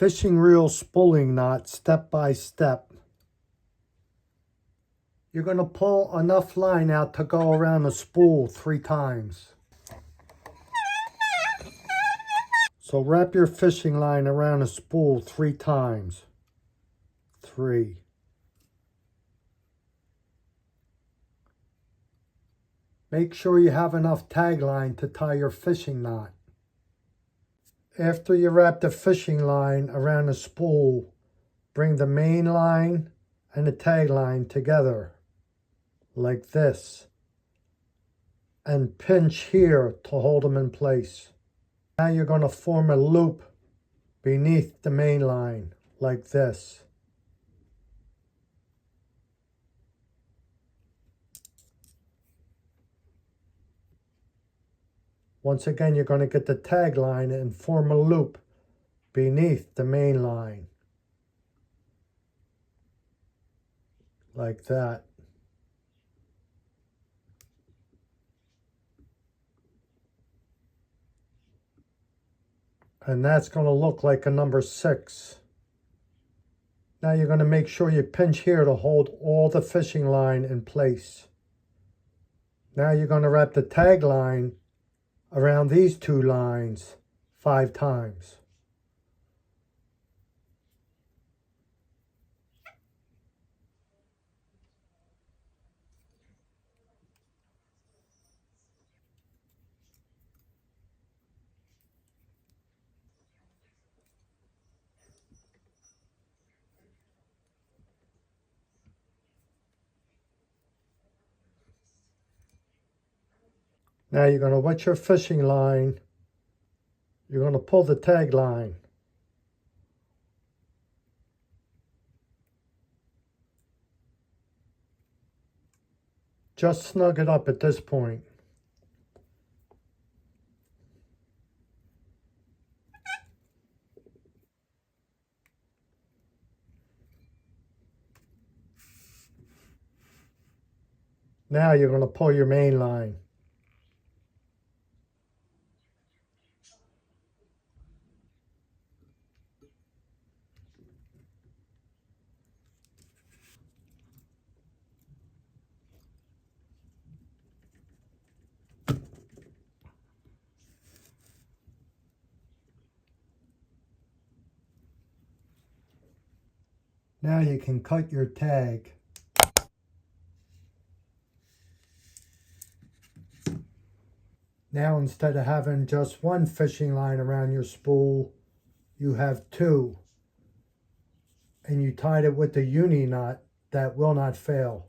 Fishing reel spooling knot step by step. You're going to pull enough line out to go around the spool 3 times. So wrap your fishing line around the spool 3 times. 3. Make sure you have enough tag line to tie your fishing knot. After you wrap the fishing line around the spool, bring the main line and the tag line together, like this, and pinch here to hold them in place. Now you're going to form a loop beneath the main line, like this. Once again, you're going to get the tag line and form a loop beneath the main line, like that. And that's going to look like a number 6. Now you're going to make sure you pinch here to hold all the fishing line in place. Now you're going to wrap the tag line around these 2 lines 5 times. Now you're going to wet your fishing line. You're going to pull the tag line. Just snug it up at this point. Now you're going to pull your main line. Now you can cut your tag. Now instead of having just 1 fishing line around your spool, you have 2. And you tied it with the uni knot that will not fail.